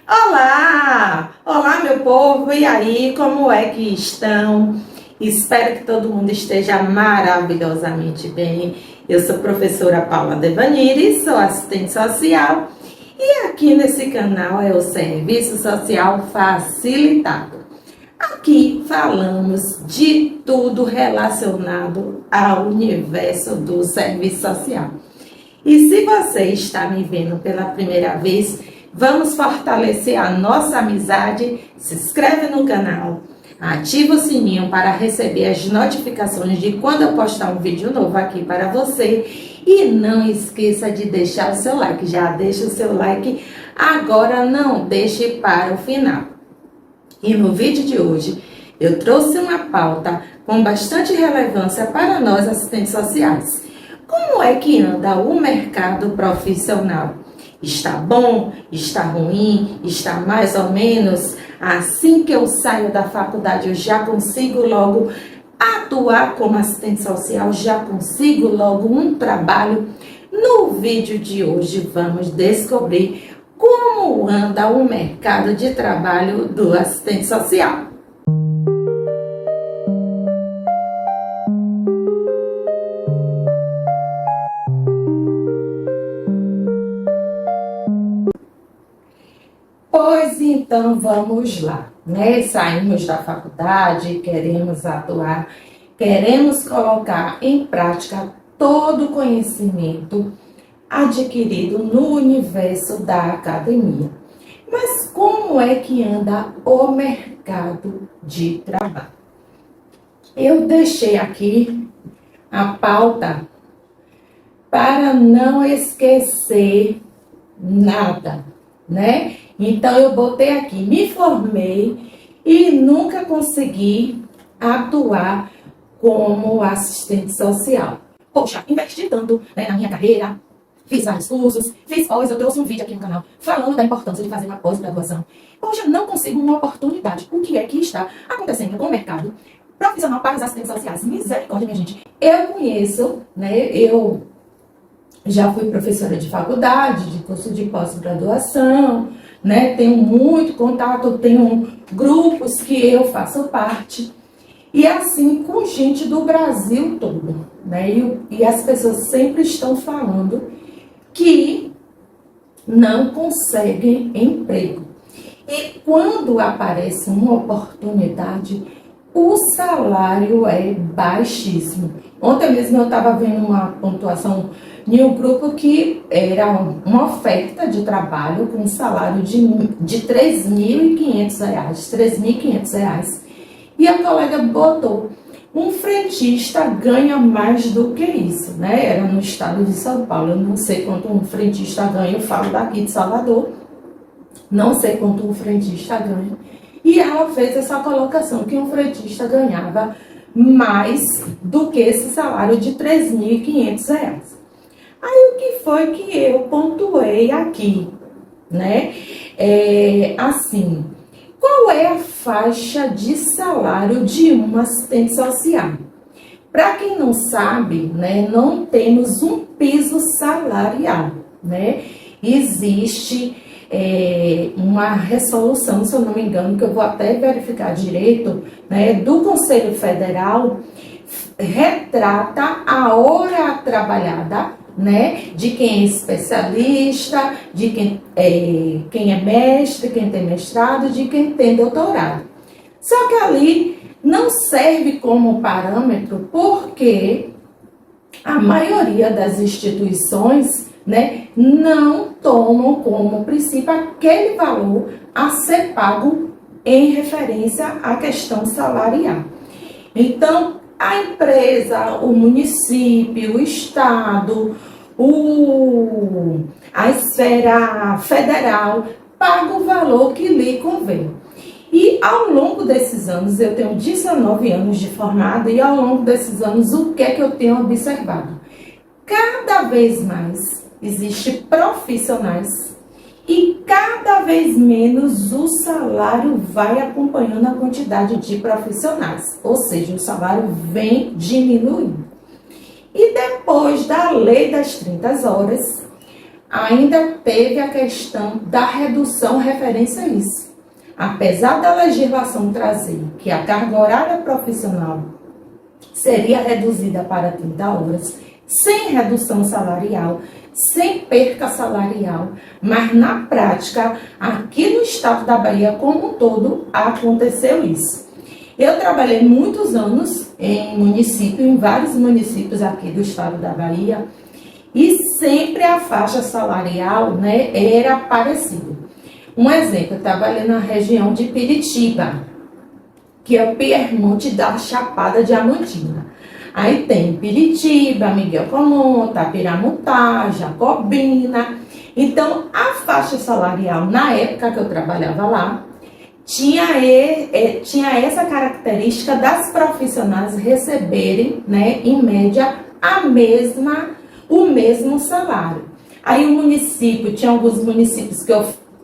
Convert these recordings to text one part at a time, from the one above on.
Olá! Olá, meu povo! E aí, como é que estão? Espero que todo mundo esteja maravilhosamente bem. Eu sou a professora Paula Devaniri, sou assistente social e aqui nesse canal é o Serviço Social Facilitado. Aqui falamos de tudo relacionado ao universo do serviço social. E se você está me vendo pela primeira vez, vamos fortalecer a nossa amizade. Se inscreve no canal, ativa o sininho para receber as notificações de quando eu postar um vídeo novo aqui para você. E não esqueça de deixar o seu like. Já deixa o seu like, agora não deixe para o final. E no vídeo de hoje, eu trouxe uma pauta com bastante relevância para nós assistentes sociais. Como é que anda o mercado profissional? Está bom? Está ruim? Está mais ou menos? Assim que eu saio da faculdade, eu já consigo logo atuar como assistente social? Já consigo logo um trabalho? No vídeo de hoje, vamos descobrir como anda o mercado de trabalho do assistente social. Pois então vamos lá, né? Saímos da faculdade, queremos atuar, queremos colocar em prática todo o conhecimento adquirido no universo da academia. Mas como é que anda o mercado de trabalho? Eu deixei aqui a pauta para não esquecer nada, né? Então eu botei aqui, me formei e nunca consegui atuar como assistente social. Poxa, investi tanto, né, na minha carreira, fiz vários cursos, fiz pós, eu trouxe um vídeo aqui no canal falando da importância de fazer uma pós-graduação. Poxa, não consigo uma oportunidade. O que é que está acontecendo com o mercado profissional para os assistentes sociais? Misericórdia, minha gente. Eu conheço, né, eu já fui professora de faculdade, de curso de pós-graduação, né, tenho muito contato, tenho grupos que eu faço parte. E assim, com gente do Brasil todo, né? E as pessoas sempre estão falando que não conseguem emprego. E quando aparece uma oportunidade, o salário é baixíssimo. Ontem mesmo eu estava vendo uma pontuação em um grupo que era uma oferta de trabalho com um salário de R$ 3.500, R$ 3.500. E a colega botou, um frentista ganha mais do que isso, né? Era no estado de São Paulo, eu não sei quanto um frentista ganha, eu falo daqui de Salvador, não sei quanto um frentista ganha. E ela fez essa colocação, que um frentista ganhava mais do que esse salário de R$ 3.500. Aí o que foi que eu pontuei aqui, né? Assim, qual é a faixa de salário de um assistente social? Para quem não sabe, né, não temos um piso salarial, né? Existe uma resolução, se eu não me engano, que eu vou até verificar direito, né, do Conselho Federal, retrata a hora trabalhada, né, de quem é especialista, de quem é mestre, quem tem mestrado, de quem tem doutorado. Só que ali não serve como parâmetro porque a maioria das instituições, né, não tomam como princípio aquele valor a ser pago em referência à questão salarial. Então, a empresa, o município, o estado, a esfera federal paga o valor que lhe convém. E ao longo desses anos, eu tenho 19 anos de formada, e ao longo desses anos, o que é que eu tenho observado? Cada vez mais existem profissionais e cada vez menos o salário vai acompanhando a quantidade de profissionais, ou seja, o salário vem diminuindo. E depois da lei das 30 horas, ainda teve a questão da redução referência a isso. Apesar da legislação trazer que a carga horária profissional seria reduzida para 30 horas, sem redução salarial, sem perca salarial, mas na prática, aqui no estado da Bahia como um todo, aconteceu isso. Eu trabalhei muitos anos em vários municípios aqui do estado da Bahia, e sempre a faixa salarial, né, era parecida. Um exemplo, eu trabalhei na região de Piritiba, que é o Piemonte da Chapada Diamantina. Aí tem Piritiba, Miguel Comum, Tapiramutá, Jacobina. Então, a faixa salarial, na época que eu trabalhava lá, tinha essa característica das profissionais receberem, né, em média, o mesmo salário. Aí o município, tinha alguns municípios que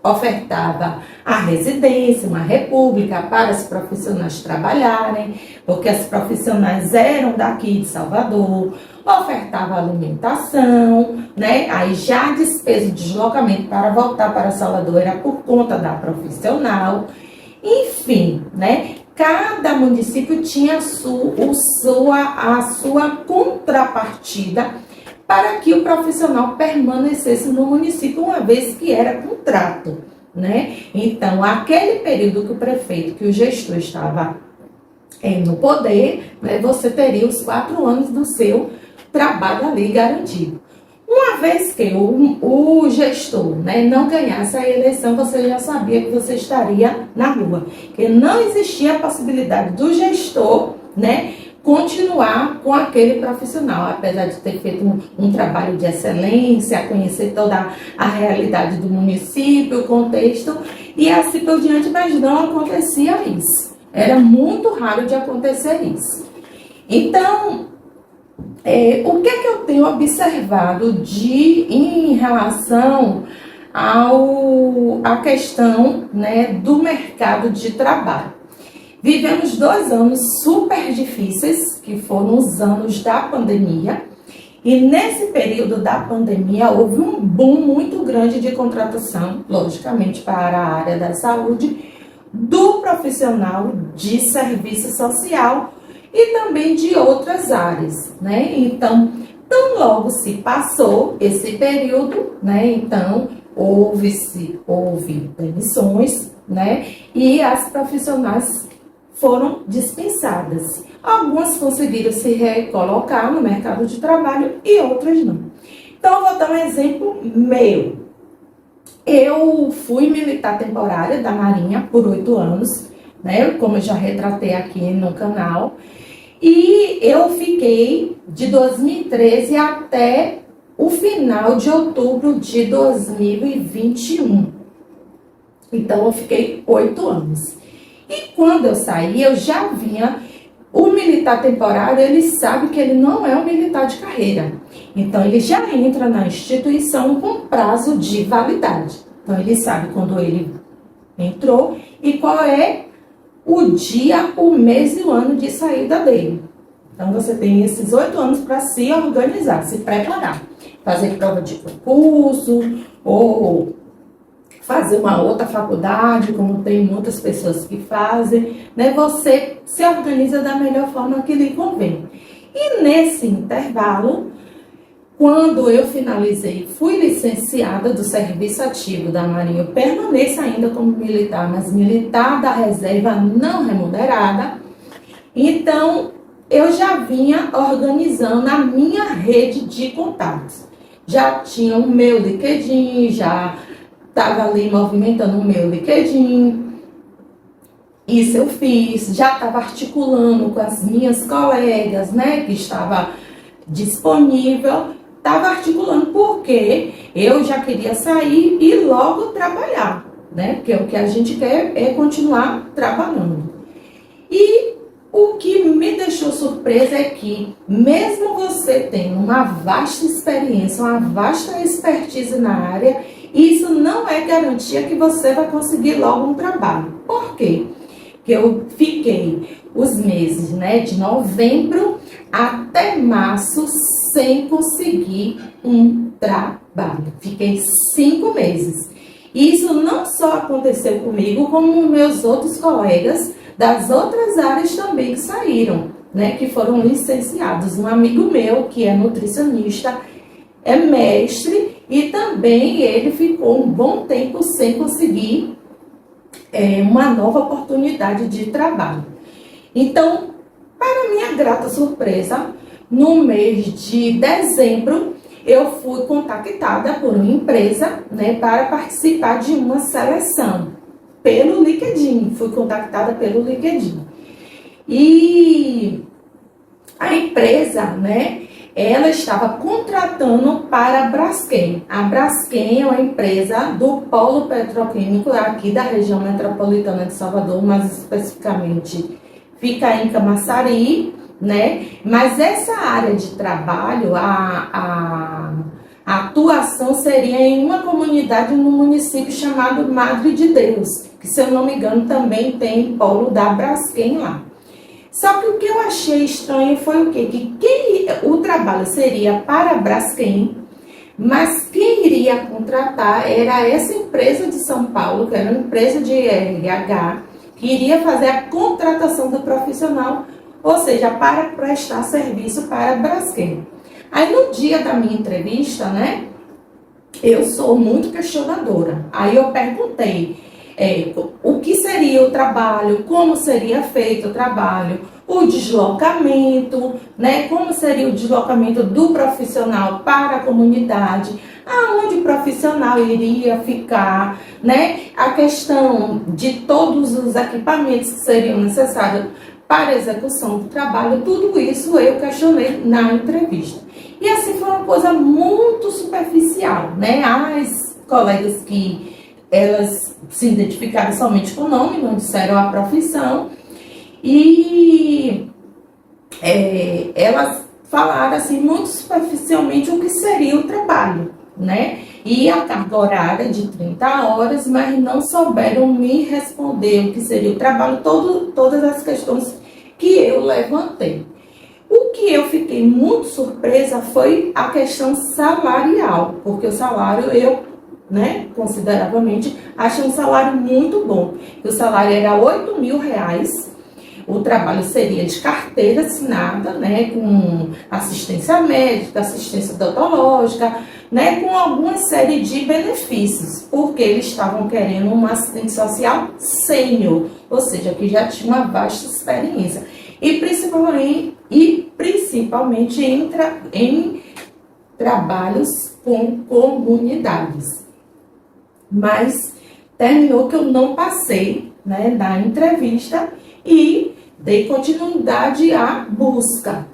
ofertava a residência, uma república para os profissionais trabalharem, porque as profissionais eram daqui de Salvador, ofertava alimentação, né? Aí já a despesa de deslocamento para voltar para Salvador era por conta da profissional. Enfim, né? Cada município tinha a sua contrapartida para que o profissional permanecesse no município, uma vez que era contrato, né? Então, aquele período que o prefeito, que o gestor estava no poder, né, você teria os 4 anos do seu trabalho ali garantido. Uma vez que o gestor, né, não ganhasse a eleição, você já sabia que você estaria na rua, porque não existia a possibilidade do gestor, né, continuar com aquele profissional, apesar de ter feito um trabalho de excelência, conhecer toda a realidade do município, o contexto, e assim por diante, mas não acontecia isso. Era muito raro de acontecer isso. Então, o que é que eu tenho observado em relação à questão, né, do mercado de trabalho? Vivemos 2 anos super difíceis, que foram os anos da pandemia, e nesse período da pandemia houve um boom muito grande de contratação, logicamente para a área da saúde, do profissional de serviço social e também de outras áreas, né? Então, tão logo se passou esse período, né? Então, houve demissões, né? E as profissionais foram dispensadas. Algumas conseguiram se recolocar no mercado de trabalho e outras não. Então, eu vou dar um exemplo meu. Eu fui militar temporária da Marinha por 8 anos, né? Como eu já retratei aqui no canal. E eu fiquei de 2013 até o final de outubro de 2021. Então, eu fiquei 8 anos. E quando eu saí, eu já vinha... O militar temporário, ele sabe que ele não é um militar de carreira. Então, ele já entra na instituição com prazo de validade. Então, ele sabe quando ele entrou e qual é o dia, o mês e o ano de saída dele. Então, você tem esses 8 anos para se organizar, se preparar. Fazer prova de concurso ou fazer uma outra faculdade, como tem muitas pessoas que fazem, né? Você se organiza da melhor forma que lhe convém. E nesse intervalo, quando eu finalizei, fui licenciada do serviço ativo da Marinha, eu permaneço ainda como militar, mas militar da reserva não remunerada. Então, eu já vinha organizando a minha rede de contatos. Já tinha o meu LinkedIn, já estava ali movimentando o meu LinkedIn. Isso eu fiz, já estava articulando com as minhas colegas, né, que estava disponível. Estava articulando porque eu já queria sair e logo trabalhar, né, porque o que a gente quer é continuar trabalhando. E o que me deixou surpresa é que, mesmo você tendo uma vasta experiência, uma vasta expertise na área, isso não é garantia que você vai conseguir logo um trabalho. Por quê? Porque eu fiquei os meses, né, de novembro até março sem conseguir um trabalho. trabalho. Fiquei 5 meses. Isso não só aconteceu comigo, como meus outros colegas das outras áreas também que saíram, né, que foram licenciados. Um amigo meu, que é nutricionista, é mestre, e também ele ficou um bom tempo sem conseguir uma nova oportunidade de trabalho. Então, para minha grata surpresa, no mês de dezembro, eu fui contactada por uma empresa, né, para participar de uma seleção pelo LinkedIn. Fui contactada pelo LinkedIn. E a empresa, né, ela estava contratando para a Braskem. A Braskem é uma empresa do polo petroquímico aqui da região metropolitana de Salvador, mais especificamente fica em Camaçari, né? Mas essa área de trabalho, a atuação seria em uma comunidade no município chamado Madre de Deus, que, se eu não me engano, também tem polo da Braskem lá. Só que o que eu achei estranho foi o quê? Que o trabalho seria para a Braskem, mas quem iria contratar era essa empresa de São Paulo, que era uma empresa de RH, que iria fazer a contratação do profissional, ou seja, para prestar serviço para a Braskem. Aí no dia da minha entrevista, né, eu sou muito questionadora. Aí eu perguntei o que seria o trabalho, como seria feito o trabalho, o deslocamento, né, como seria o deslocamento do profissional para a comunidade, aonde o profissional iria ficar, né, a questão de todos os equipamentos que seriam necessários para a execução do trabalho. Tudo isso eu questionei na entrevista. E assim foi uma coisa muito superficial, né? As colegas que elas se identificaram somente com o nome, não disseram a profissão, e elas falaram assim muito superficialmente o que seria o trabalho, né? E a carga horária de 30 horas, mas não souberam me responder o que seria o trabalho, todas as questões que eu levantei. O que eu fiquei muito surpresa foi a questão salarial, porque o salário eu, né, consideravelmente, achei um salário muito bom. O salário era R$8.000, o trabalho seria de carteira assinada, né, com assistência médica, assistência odontológica, né, com alguma série de benefícios, porque eles estavam querendo uma assistente social sênior, ou seja, que já tinha uma vasta experiência, e principalmente em trabalhos com comunidades. Mas terminou que eu não passei, né, na entrevista e dei continuidade à busca.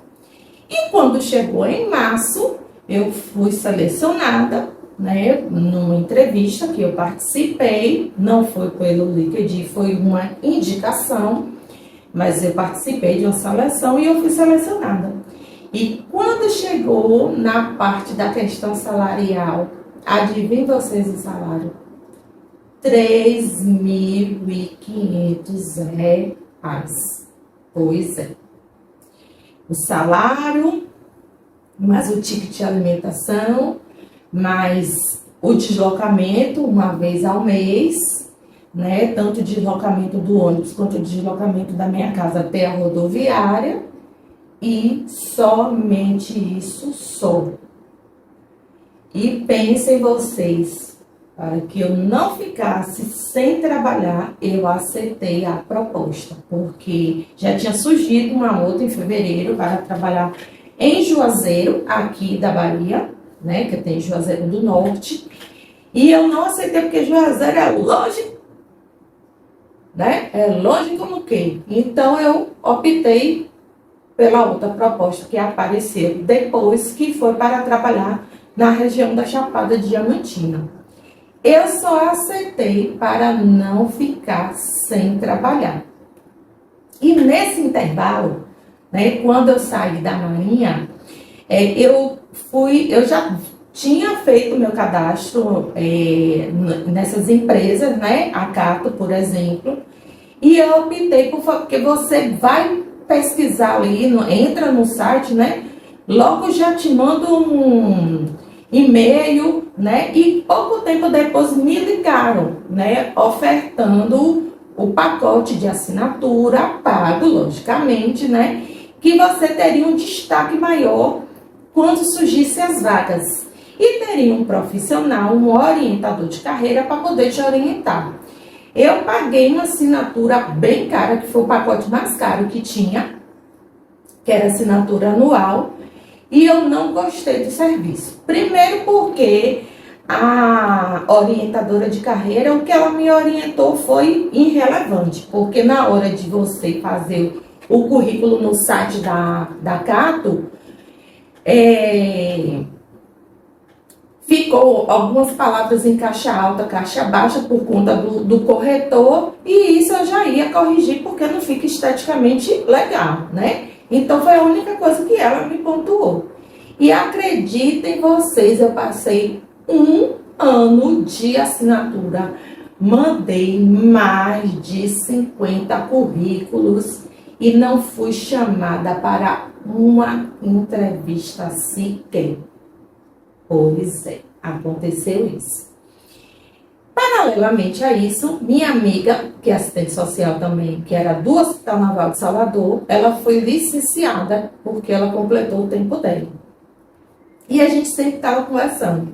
E quando chegou em março, eu fui selecionada, né, numa entrevista que eu participei, não foi pelo LinkedIn, foi uma indicação, mas eu participei de uma seleção e eu fui selecionada. E quando chegou na parte da questão salarial, adivinhem vocês o salário? R$3.500. Pois é. O salário, mais o ticket de alimentação, mais o deslocamento uma vez ao mês, né? Tanto o deslocamento do ônibus quanto o deslocamento da minha casa até a rodoviária. E somente isso só. E pensem vocês, para que eu não ficasse sem trabalhar, eu aceitei a proposta, porque já tinha surgido uma outra em fevereiro para trabalhar em Juazeiro, aqui da Bahia, né, que tem Juazeiro do Norte, e eu não aceitei porque Juazeiro é longe, né, é longe como quê? Então eu optei pela outra proposta que apareceu depois, que foi para trabalhar na região da Chapada Diamantina. Eu só aceitei para não ficar sem trabalhar. E nesse intervalo, né, quando eu saí da Marinha, eu já tinha feito meu cadastro nessas empresas, né, a Cato, por exemplo, e eu optei porque você vai pesquisar ali, entra no site, né, logo já te manda um e-mail né? E pouco tempo depois me ligaram, né? Ofertando o pacote de assinatura pago, logicamente, né? Que você teria um destaque maior quando surgissem as vagas. E teria um profissional, um orientador de carreira para poder te orientar. Eu paguei uma assinatura bem cara, que foi o pacote mais caro que tinha, que era assinatura anual, e eu não gostei do serviço. Primeiro porque a orientadora de carreira, o que ela me orientou foi irrelevante, porque na hora de você fazer o currículo no site da Cato, ficou algumas palavras em caixa alta, caixa baixa, por conta do corretor, e isso eu já ia corrigir, porque não fica esteticamente legal, né? Então, foi a única coisa que ela me pontuou. E acreditem vocês, eu passei 1 ano de assinatura, mandei mais de 50 currículos e não fui chamada para uma entrevista sequer. Pois é, aconteceu isso. Paralelamente a isso, minha amiga, que é assistente social também, que era do Hospital Naval de Salvador, ela foi licenciada porque ela completou o tempo dela. E a gente sempre estava conversando.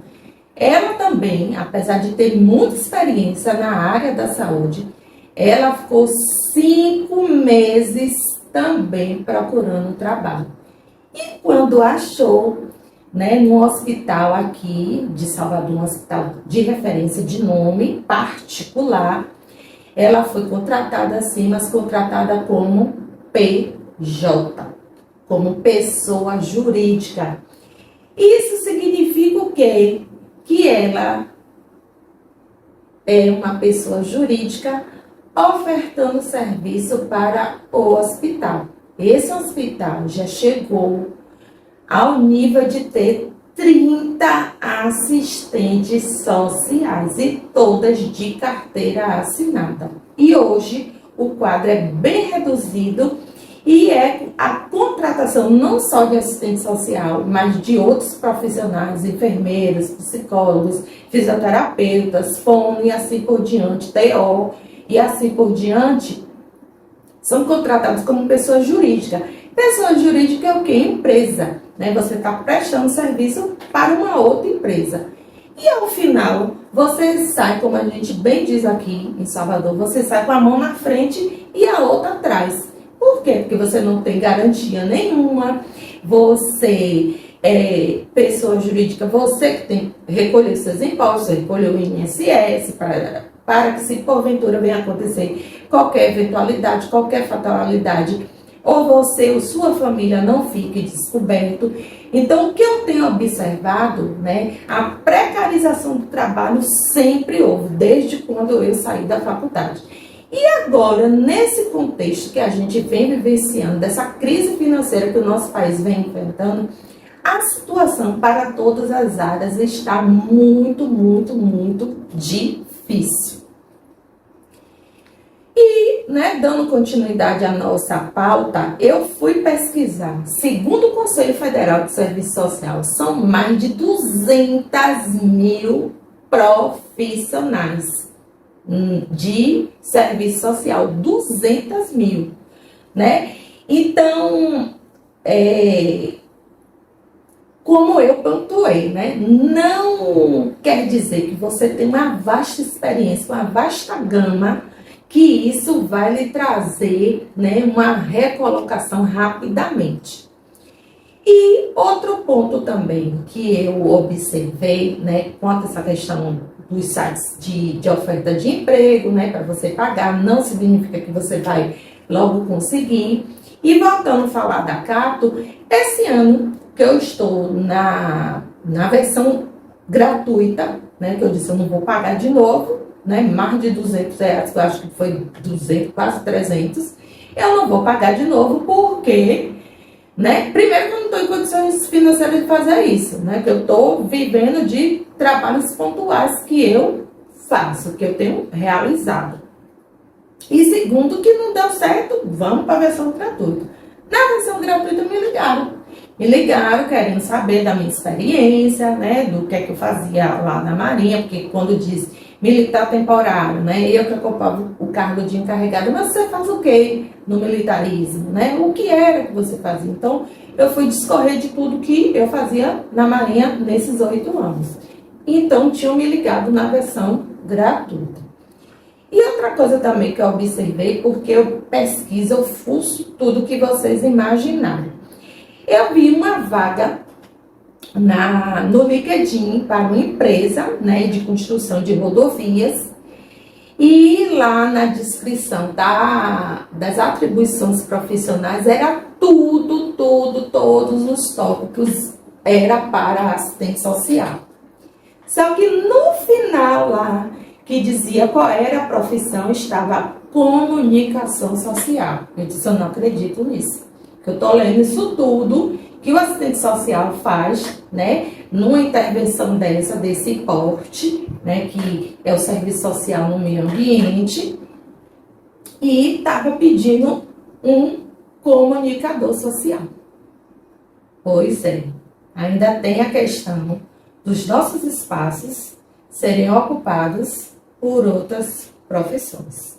Ela também, apesar de ter muita experiência na área da saúde, ela ficou 5 meses também procurando trabalho. E quando achou, né, no hospital aqui de Salvador, um hospital de referência de nome particular, ela foi contratada assim, mas contratada como PJ, como pessoa jurídica. Isso significa o quê? Que ela é uma pessoa jurídica ofertando serviço para o hospital. Esse hospital já chegou ao nível de ter 30 assistentes sociais e todas de carteira assinada. E hoje o quadro é bem reduzido e é a contratação não só de assistente social, mas de outros profissionais, enfermeiros, psicólogos, fisioterapeutas, fono e assim por diante, TO e assim por diante, são contratados como pessoa jurídica. Pessoa jurídica é o quê? Empresa, né? Você está prestando serviço para uma outra empresa. E ao final, você sai, como a gente bem diz aqui em Salvador, você sai com a mão na frente e a outra atrás. Por quê? Porque você não tem garantia nenhuma, você é pessoa jurídica, você que tem que recolher seus impostos, recolher o INSS, para que se porventura venha acontecer qualquer eventualidade, qualquer fatalidade, ou você ou sua família não fique descoberto. Então, o que eu tenho observado, né, a precarização do trabalho sempre houve, desde quando eu saí da faculdade. E agora, nesse contexto que a gente vem vivenciando, dessa crise financeira que o nosso país vem enfrentando, a situação para todas as áreas está muito, muito, muito difícil. E, né, dando continuidade à nossa pauta, eu fui pesquisar. Segundo o Conselho Federal de Serviço Social, são mais de 200 mil profissionais de serviço social, 200 mil, né? Então, como eu pontuei, né? Não quer dizer que você tem uma vasta experiência, uma vasta gama, que isso vai lhe trazer, né, uma recolocação rapidamente. E outro ponto também que eu observei, né, quanto a essa questão dos sites de oferta de emprego, né, para você pagar, não significa que você vai logo conseguir. E voltando a falar da Cato, esse ano que eu estou na versão gratuita, né, que eu disse eu não vou pagar de novo, né, mais de R$200, eu acho que foi 200, quase 300, eu não vou pagar de novo porque, né, primeiro que eu não estou em condições financeiras de fazer isso, né, que eu estou vivendo de trabalhos pontuais que eu faço, que eu tenho realizado. E segundo, que não deu certo, vamos para a versão gratuita. Na versão gratuita me ligaram Me ligaram, querendo saber da minha experiência, né, do que é que eu fazia lá na Marinha, porque quando diz militar temporário, né, eu que ocupava o cargo de encarregada, mas você faz o quê no militarismo, né? O que era que você fazia? Então, eu fui discorrer de tudo que eu fazia na Marinha nesses 8 anos. Então, tinham me ligado na versão gratuita. E outra coisa também que eu observei, porque eu pesquiso, eu fuço tudo que vocês imaginarem. Eu vi uma vaga no LinkedIn para uma empresa, né, de construção de rodovias, e lá na descrição das atribuições profissionais era todos os tópicos era para assistente social. Só que no final lá, que dizia qual era a profissão, estava comunicação social. Eu disse, eu não acredito nisso. Eu estou lendo isso tudo que o assistente social faz, né, numa intervenção desse porte, né, que é o serviço social no meio ambiente, e estava pedindo um comunicador social. Pois é, ainda tem a questão dos nossos espaços serem ocupados por outras profissões.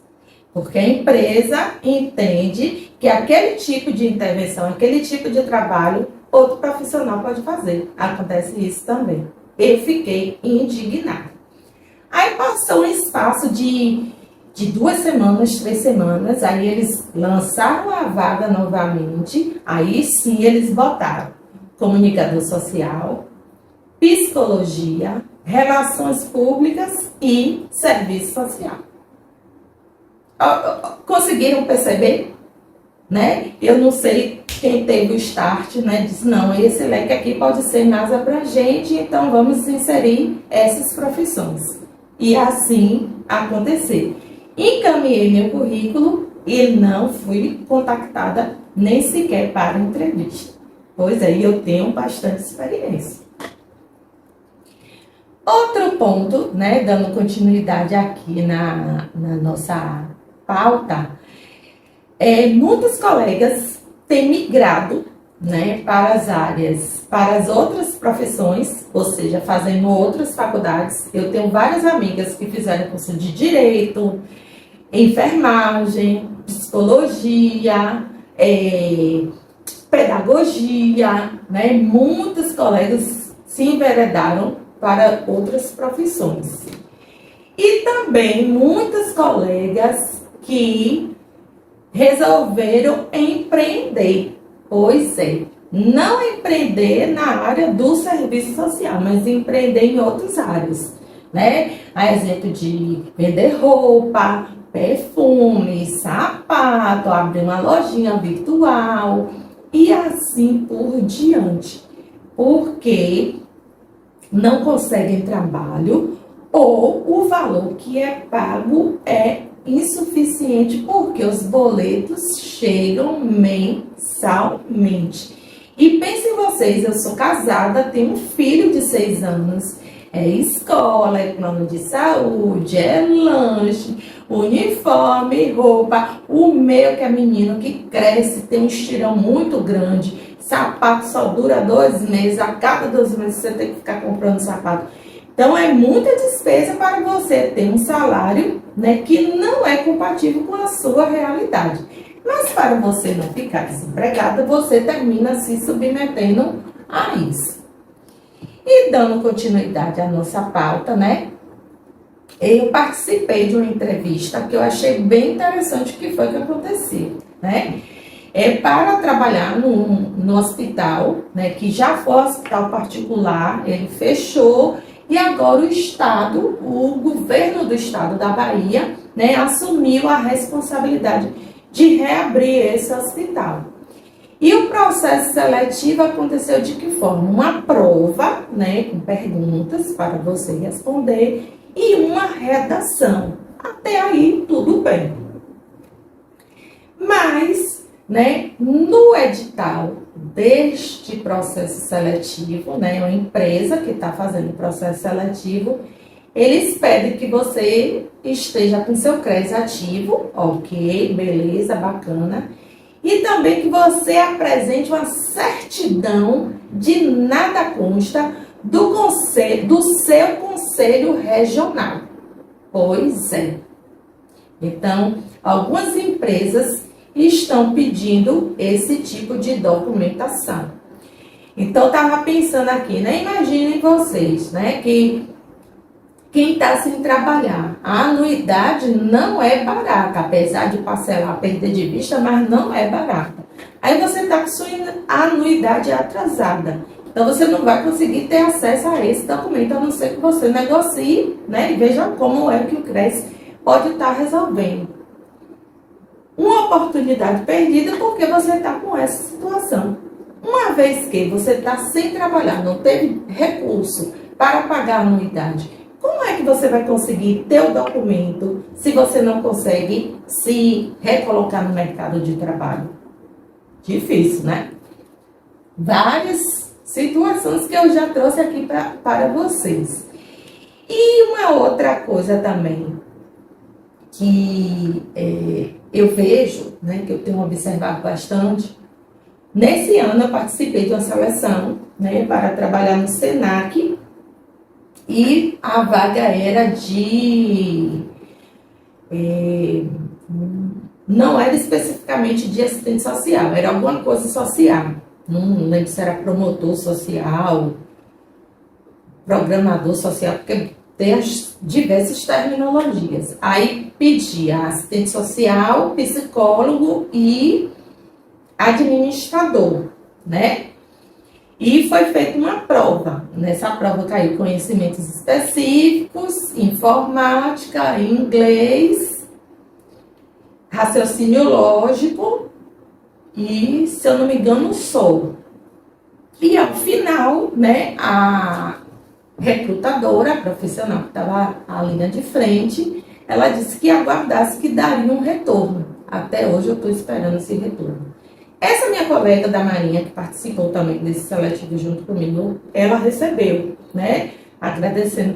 Porque a empresa entende que aquele tipo de intervenção, aquele tipo de trabalho, outro profissional pode fazer. Acontece isso também. Eu fiquei indignada. Aí passou um espaço de 2 semanas, 3 semanas, aí eles lançaram a vaga novamente, aí sim eles botaram comunicador social, psicologia, relações públicas e serviço social. Conseguiram perceber? Né? Eu não sei quem teve o start, né? Disse, não, esse leque aqui pode ser mais abrangente, então vamos inserir essas profissões. E assim aconteceu. Encaminhei meu currículo e não fui contactada nem sequer para entrevista. Pois aí eu tenho bastante experiência. Outro ponto, né, dando continuidade aqui na nossa pauta, muitos colegas têm migrado, né, para as áreas, para as outras profissões, ou seja, fazendo outras faculdades. Eu tenho várias amigas que fizeram curso de Direito, enfermagem, psicologia, pedagogia, né? Muitos colegas se enveredaram para outras profissões. E também muitos colegas que resolveram empreender. Pois é, não empreender na área do serviço social, mas empreender em outras áreas, né? A exemplo de vender roupa, perfume, sapato, abrir uma lojinha virtual e assim por diante. Porque não conseguem trabalho ou o valor que é pago é insuficiente porque os boletos chegam mensalmente. E pensem vocês, eu sou casada, tenho um filho de 6 anos, é escola, é plano de saúde, é lanche, uniforme, roupa. O meu, que é menino que cresce, tem um estirão muito grande, sapato só dura 2 meses, a cada 2 meses você tem que ficar comprando sapato. Então, é muita despesa para você ter um salário, né, que não é compatível com a sua realidade. Mas para você não ficar desempregada, você termina se submetendo a isso. E dando continuidade à nossa pauta, né, eu participei de uma entrevista que eu achei bem interessante o que foi que aconteceu, né? Para trabalhar no hospital, né, que já foi um hospital particular, ele fechou. E agora o governo do estado da Bahia, né, assumiu a responsabilidade de reabrir esse hospital. E o processo seletivo aconteceu de que forma? Uma prova, né, com perguntas para você responder e uma redação. Até aí, tudo bem. Mas, né, no edital deste processo seletivo, né, uma empresa que está fazendo o processo seletivo, eles pedem que você esteja com seu CRES ativo, ok, beleza, bacana, E também que você apresente uma certidão de nada consta do seu conselho regional. Pois é. Então, algumas empresas estão pedindo esse tipo de documentação. Então, eu estava pensando aqui, né? Imaginem vocês, né? Que quem está sem trabalhar, a anuidade não é barata, apesar de parcelar, perder de vista, mas não é barata. Aí você está com sua anuidade atrasada. Então, você não vai conseguir ter acesso a esse documento, a não ser que você negocie, né? E veja como é que o CRES pode estar resolvendo. Uma oportunidade perdida porque você está com essa situação. Uma vez que você está sem trabalhar, não teve recurso para pagar a anuidade, como é que você vai conseguir ter o documento se você não consegue se recolocar no mercado de trabalho? Difícil, né? Várias situações que eu já trouxe aqui para vocês. E uma outra coisa também que eu vejo, né, que eu tenho observado bastante. Nesse ano eu participei de uma seleção, né, para trabalhar no SENAC e a vaga era de... não era especificamente de assistente social, era alguma coisa social. Não lembro se era promotor social, programador social, porque tem as diversas terminologias. Aí pedia assistente social, psicólogo e administrador, né? E foi feita uma prova. Nessa prova caiu conhecimentos específicos, informática, inglês, raciocínio lógico e, se eu não me engano, solo. E ao final, né, a recrutadora, a profissional que estava à linha de frente, ela disse que aguardasse que daria um retorno. Até hoje eu estou esperando esse retorno. Essa minha colega da Marinha, que participou também desse seletivo junto comigo, ela recebeu, né? Agradecendo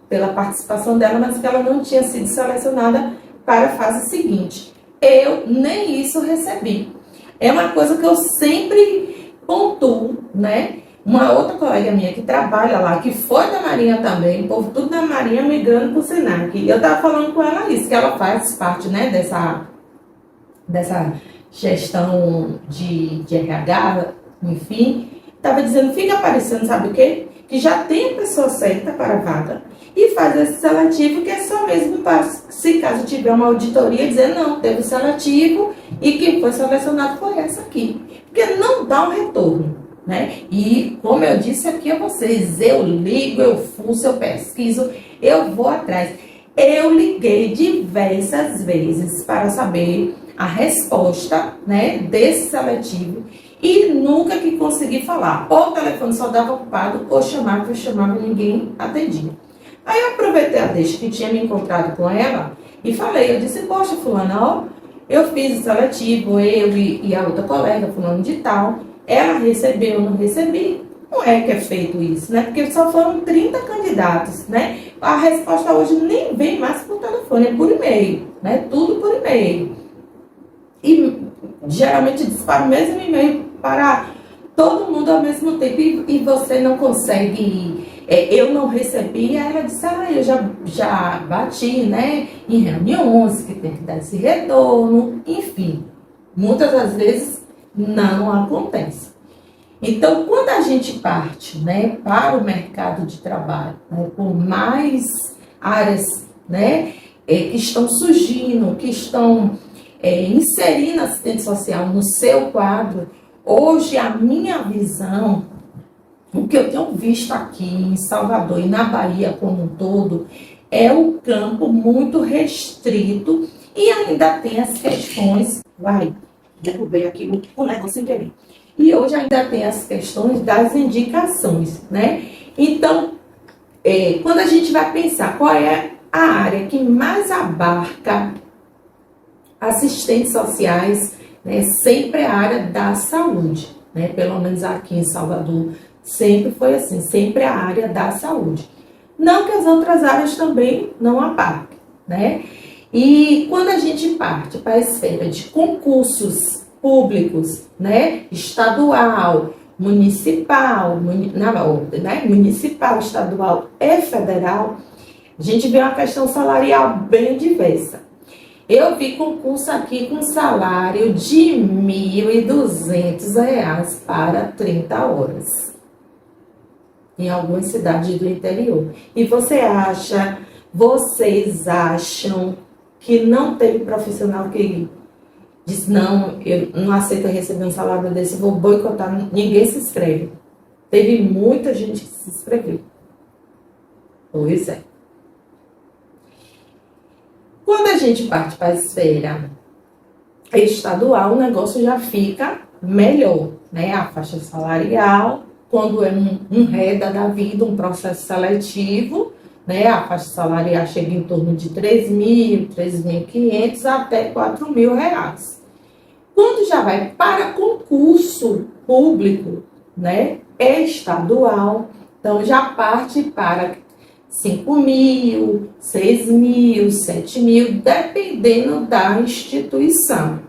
pela participação dela, mas que ela não tinha sido selecionada para a fase seguinte. Eu nem isso recebi. É uma coisa que eu sempre pontuo, né? Uma outra colega minha que trabalha lá, que foi da Marinha também, o povo tudo da Marinha migrando para o SENAC. E eu estava falando com ela isso, que ela faz parte, né, dessa gestão de RH, enfim. Estava dizendo, fica aparecendo, sabe o quê? Que já tem a pessoa certa para a vaga e faz esse seletivo, que é só mesmo para, se caso tiver uma auditoria, dizer, não, teve seletivo e quem foi selecionado foi essa aqui. Porque não dá um retorno. Né? E, como eu disse aqui a vocês, eu ligo, eu fuço, eu pesquiso, eu vou atrás. Eu liguei diversas vezes para saber a resposta, né, desse seletivo e nunca que consegui falar. Ou o telefone só dava ocupado, ou chamava e ninguém atendia. Aí eu aproveitei a deixa que tinha me encontrado com ela e falei, eu disse, poxa, fulana, ó, eu fiz o seletivo, eu e a outra colega, fulano de tal, ela recebeu, não recebi. Não é que é feito isso, né? Porque só foram 30 candidatos, né? A resposta hoje nem vem mais por telefone, é por e-mail, né? Tudo por e-mail. E geralmente dispara o mesmo e-mail para todo mundo ao mesmo tempo e você não consegue... eu não recebi, aí ela disse, eu já bati, né? Em reuniões que tem que dar esse retorno, enfim. Muitas das vezes não acontece. Então, quando a gente parte, né, para o mercado de trabalho, né, por mais áreas, né, que estão surgindo, que estão inserindo assistente social no seu quadro, hoje a minha visão, o que eu tenho visto aqui em Salvador e na Bahia como um todo, é o campo muito restrito e ainda tem as questões, derrubei aqui o negócio sem querer. E hoje ainda tem as questões das indicações, né? Então, quando a gente vai pensar qual é a área que mais abarca assistentes sociais, né, sempre é a área da saúde, né? Pelo menos aqui em Salvador sempre foi assim, sempre é a área da saúde. Não que as outras áreas também não abarquem, né? E quando a gente parte para a esfera de concursos públicos, né? Estadual, municipal, municipal, estadual e federal, a gente vê uma questão salarial bem diversa. Eu vi concurso aqui com salário de R$ 1.200 para 30 horas. Em algumas cidades do interior. E vocês acham que não teve profissional que disse, não, eu não aceito receber um salário desse, vou boicotar, ninguém se inscreve. Teve muita gente que se inscreveu. Pois é. Quando a gente parte para a esfera estadual, o negócio já fica melhor, né? A faixa salarial, quando é um REDA da vida, um processo seletivo, né? A faixa salarial chega em torno de 3.000, 3.500 até R$ 4.000. Quando já vai para concurso público, né? Estadual, então já parte para 5.000, 6.000, 7.000, dependendo da instituição.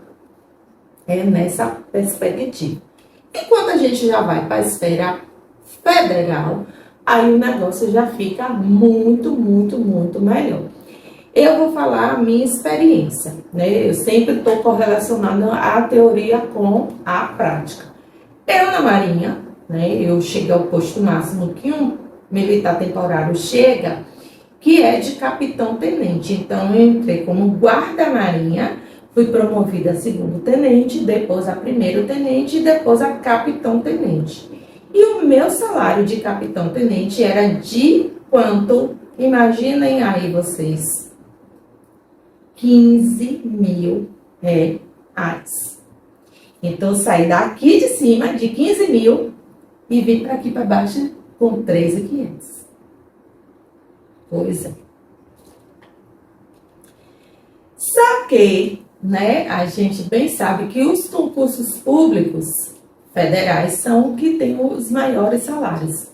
É nessa perspectiva. E quando a gente já vai para a esfera federal, aí o negócio já fica muito, muito, muito melhor. Eu vou falar a minha experiência, né? Eu sempre estou correlacionando a teoria com a prática. Eu na Marinha, né? Eu cheguei ao posto máximo que um militar temporário chega, que é de capitão-tenente. Então, eu entrei como guarda-marinha, fui promovida a segundo-tenente, depois a primeiro-tenente e depois a capitão-tenente. E o meu salário de capitão-tenente era de quanto? Imaginem aí vocês. R$ 15.000. Então, eu saí daqui de cima de 15.000 e vim para aqui para baixo com 3.500. Pois é. Só que, né, a gente bem sabe que os concursos públicos federais são os que têm os maiores salários.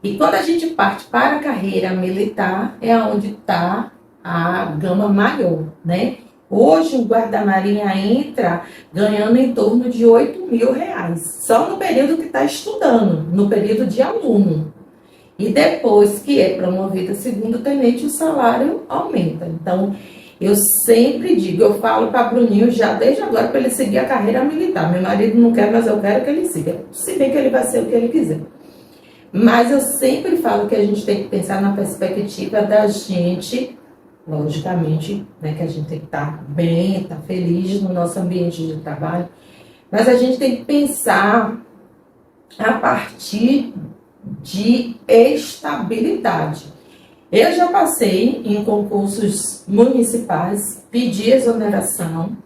E quando a gente parte para a carreira militar, é onde está a gama maior, né? Hoje o guarda-marinha entra ganhando em torno de R$ 8.000, só no período que está estudando, no período de aluno. E depois que é promovido a segundo-tenente, o salário aumenta. Então, eu sempre digo, eu falo para Bruninho já desde agora para ele seguir a carreira militar. Meu marido não quer, mas eu quero que ele siga. Se bem que ele vai ser o que ele quiser. Mas eu sempre falo que a gente tem que pensar na perspectiva da gente, logicamente, né, que a gente tem que estar bem, estar feliz no nosso ambiente de trabalho, mas a gente tem que pensar a partir de estabilidade. Eu já passei em concursos municipais, pedi exoneração,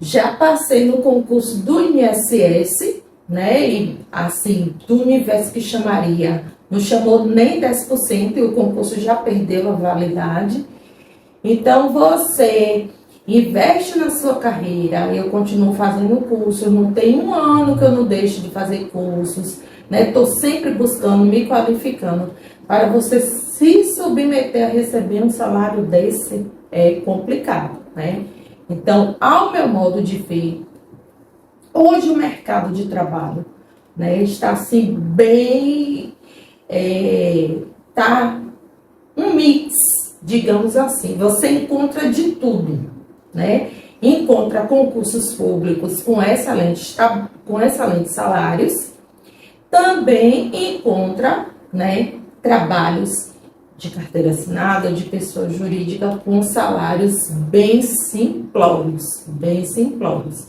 já passei no concurso do INSS, né, e assim, do universo que chamaria, não chamou nem 10% e o concurso já perdeu a validade. Então, você investe na sua carreira, eu continuo fazendo curso, não tem um ano que eu não deixo de fazer cursos, né? Estou sempre buscando, me qualificando. Para você se submeter a receber um salário desse é complicado, né? Então, ao meu modo de ver, hoje o mercado de trabalho, né, está assim bem, tá um mix, digamos assim. Você encontra de tudo, né? Encontra concursos públicos com excelentes salários, também encontra, né, trabalhos de carteira assinada, de pessoa jurídica com salários bem simplórios, bem simplórios.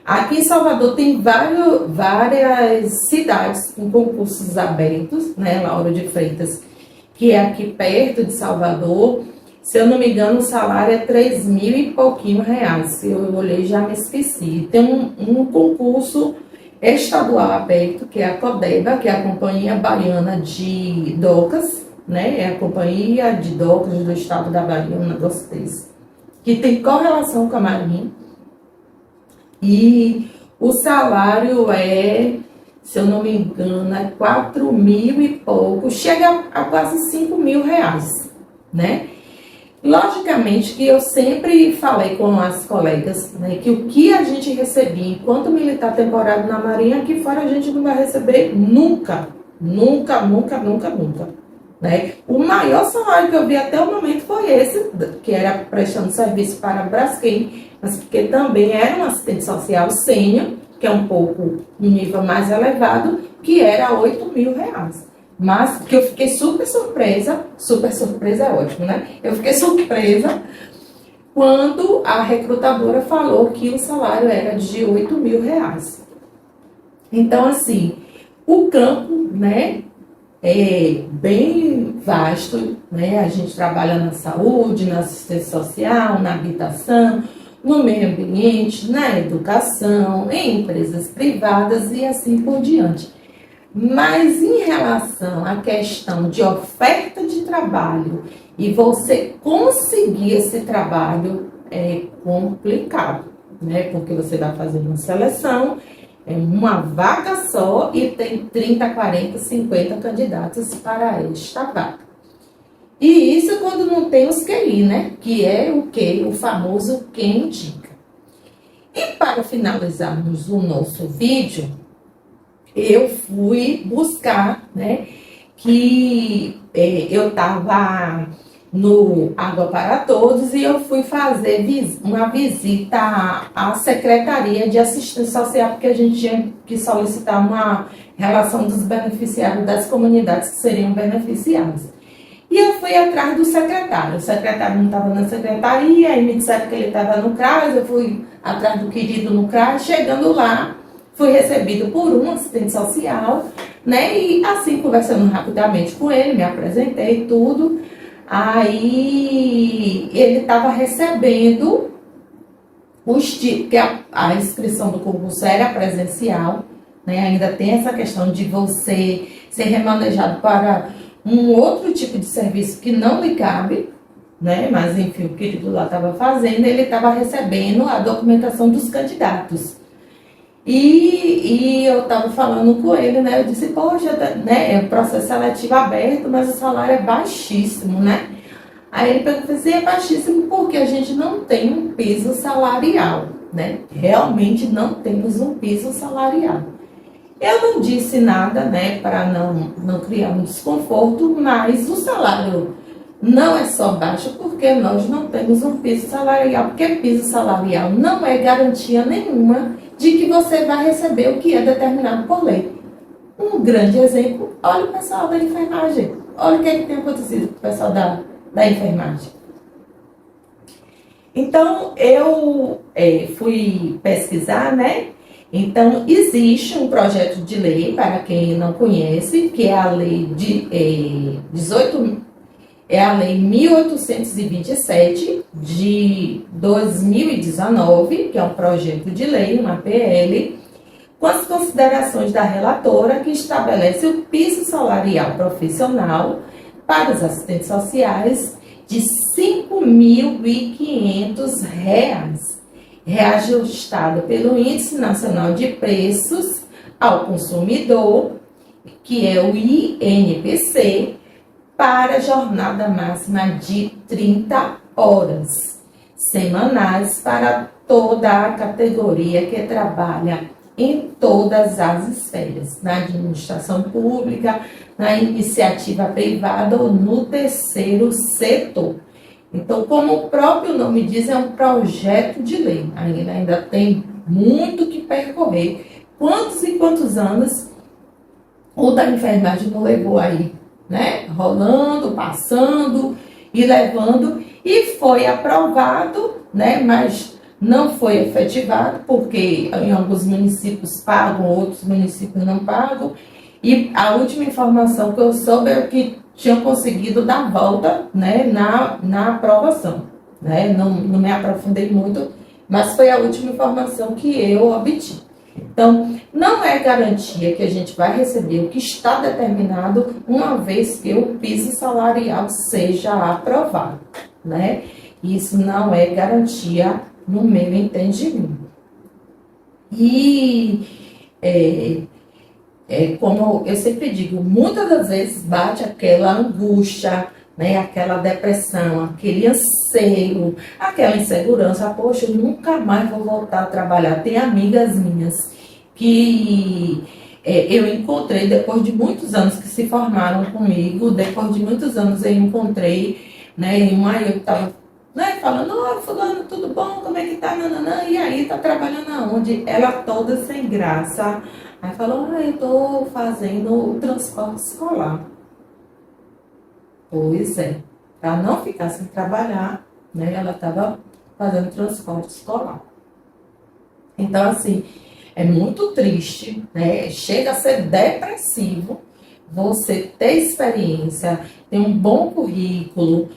Aqui em Salvador tem várias cidades com concursos abertos, né? Lauro de Freitas, que é aqui perto de Salvador. Se eu não me engano, o salário é 3.000 e pouquinho reais. Eu olhei e já me esqueci. Tem um concurso estadual aberto, que é a CODEBA, que é a Companhia Baiana de Docas, né? É a Companhia de Docas do Estado da Bahia, um negócio desse, que tem correlação com a Marinha. E o salário é, se eu não me engano, é 4.000 e pouco, chega a quase 5.000 reais, né? Logicamente que eu sempre falei com as colegas, né, que o que a gente recebia enquanto militar temporário na Marinha, aqui fora a gente não vai receber nunca, nunca, nunca, nunca, nunca. Né? O maior salário que eu vi até o momento foi esse, que era prestando serviço para a Braskem, mas porque também era um assistente social sênior, que é um pouco um nível mais elevado, que era R$ 8.000. Mas que eu fiquei super surpresa é ótimo, né? Eu fiquei surpresa quando a recrutadora falou que o salário era de R$ 8.000. Então, assim, o campo, né, é bem vasto, né? A gente trabalha na saúde, na assistência social, na habitação, no meio ambiente, na educação, em empresas privadas e assim por diante. Mas em relação à questão de oferta de trabalho e você conseguir esse trabalho é complicado, né? Porque você vai fazer uma seleção, é uma vaga só e tem 30, 40, 50 candidatos para esta vaga. E isso quando não tem os QI, né? Que é o que? O famoso quem indica. E para finalizarmos o nosso vídeo, eu fui buscar, né, que eu estava no Água para Todos e eu fui fazer uma visita à Secretaria de Assistência Social, porque a gente tinha que solicitar uma relação dos beneficiários das comunidades que seriam beneficiadas. E eu fui atrás do secretário. O secretário não estava na secretaria, aí me disseram que ele estava no CRAS, eu fui atrás do querido no CRAS, chegando lá, fui recebido por um assistente social, né? E assim, conversando rapidamente com ele, me apresentei tudo. Aí ele estava recebendo porque a inscrição do concurso era presencial, né? Ainda tem essa questão de você ser remanejado para um outro tipo de serviço que não lhe cabe, né? Mas enfim, o querido lá estava fazendo, ele estava recebendo a documentação dos candidatos. E eu estava falando com ele, né? Eu disse, poxa, né? É um processo seletivo aberto, mas o salário é baixíssimo, né? Aí ele perguntou assim, é baixíssimo porque a gente não tem um piso salarial, né? Realmente não temos um piso salarial. Eu não disse nada, né? Para não criar um desconforto, mas o salário não é só baixo porque nós não temos um piso salarial, porque piso salarial não é garantia nenhuma de que você vai receber o que é determinado por lei. Um grande exemplo, olha o pessoal da enfermagem. Olha o que, tem acontecido com o pessoal da enfermagem. Então, eu fui pesquisar, né? Então, existe um projeto de lei, para quem não conhece, que é a lei é a lei 1827 de 2019, que é um projeto de lei, uma PL, com as considerações da relatora, que estabelece o piso salarial profissional para os assistentes sociais de R$ 5.500, reajustado pelo Índice Nacional de Preços ao Consumidor, que é o INPC, para jornada máxima de 30 horas semanais para toda a categoria que trabalha em todas as esferas, na administração pública, na iniciativa privada ou no terceiro setor. Então, como o próprio nome diz, é um projeto de lei. Ainda tem muito que percorrer. Quantos e quantos anos o da enfermagem não levou aí, né? Rolando, passando e levando, e foi aprovado, né? Mas não foi efetivado, porque em alguns municípios pagam, outros municípios não pagam. E a última informação que eu soube é que tinham conseguido dar volta, né, na aprovação, né? Não me aprofundei muito, mas foi a última informação que eu obtive. Então, não é garantia que a gente vai receber o que está determinado uma vez que o piso salarial seja aprovado, né? Isso não é garantia no meu entendimento. E, como eu sempre digo, muitas das vezes bate aquela angústia, né? Aquela depressão, aquele anseio, aquela insegurança. Poxa, eu nunca mais vou voltar a trabalhar. Tem amigas minhas que eu encontrei depois de muitos anos que se formaram comigo, depois de muitos anos eu encontrei, né? E uma eu estava, né, falando, oi, fulano, tudo bom? Como é que tá? Nananã, e aí, tá trabalhando aonde? Ela toda sem graça. Aí falou, eu tô fazendo o transporte escolar. Pois é, para não ficar sem trabalhar, né, ela estava fazendo transporte escolar. Então, assim, é muito triste, né? Chega a ser depressivo você ter experiência, ter um bom currículo,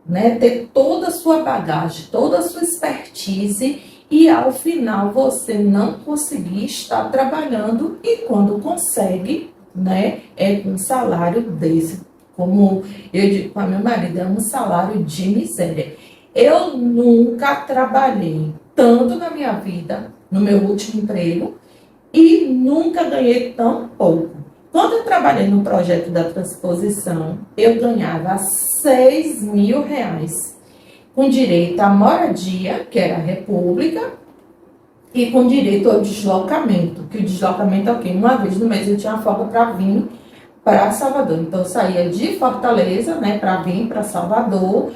né? Ter toda a sua bagagem, toda a sua expertise e ao final você não conseguir estar trabalhando e quando consegue, né? É com um salário desse, como eu digo para meu marido, é um salário de miséria. Eu nunca trabalhei tanto na minha vida, no meu último emprego, e nunca ganhei tão pouco. Quando eu trabalhei no projeto da transposição, eu ganhava R$ 6.000, com direito à moradia, que era a República, e com direito ao deslocamento, que o deslocamento é o quê? Uma vez no mês eu tinha folga para vir para Salvador. Então eu saía de Fortaleza, né, para vir para Salvador,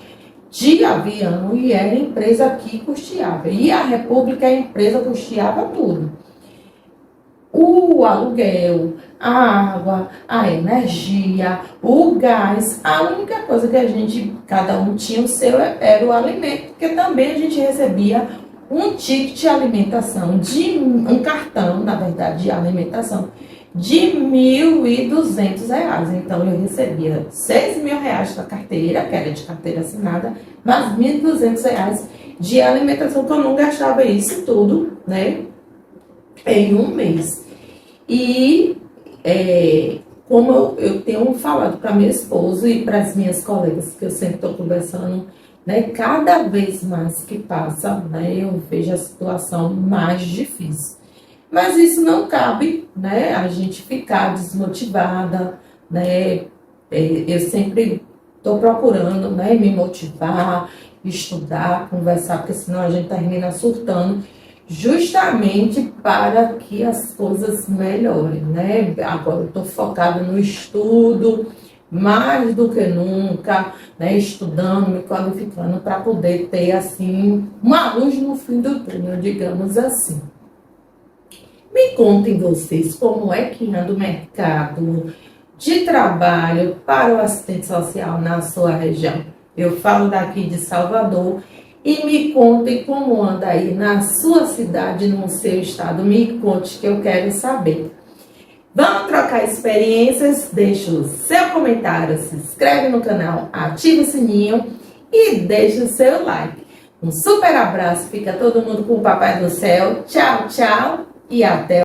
de avião, e era a empresa que custeava. E a República, a empresa custeava tudo. O aluguel, a água, a energia, o gás, a única coisa que a gente, cada um tinha o seu, era o alimento, porque também a gente recebia um ticket de alimentação, de um cartão, na verdade, de alimentação, de R$ 1.200. Então, eu recebia R$ 6.000 da carteira, que era de carteira assinada, mas R$ 1.200 de alimentação, que eu não gastava isso tudo, né, em um mês. E como eu tenho falado para meu esposo e para as minhas colegas, que eu sempre estou conversando, né, cada vez mais que passa, né, eu vejo a situação mais difícil. Mas isso não cabe, né, a gente ficar desmotivada, né, eu sempre estou procurando, né, me motivar, estudar, conversar, porque senão a gente termina surtando, justamente para que as coisas melhorem, né? Agora eu estou focada no estudo, mais do que nunca, né? Estudando, me qualificando para poder ter, assim, uma luz no fim do túnel, digamos assim. Me contem vocês como é que anda o mercado de trabalho para o assistente social na sua região. Eu falo daqui de Salvador. E me contem como anda aí na sua cidade, no seu estado. Me conte que eu quero saber. Vamos trocar experiências? Deixa o seu comentário, se inscreve no canal, ativa o sininho e deixa o seu like. Um super abraço, fica todo mundo com o Papai do Céu. Tchau, tchau e até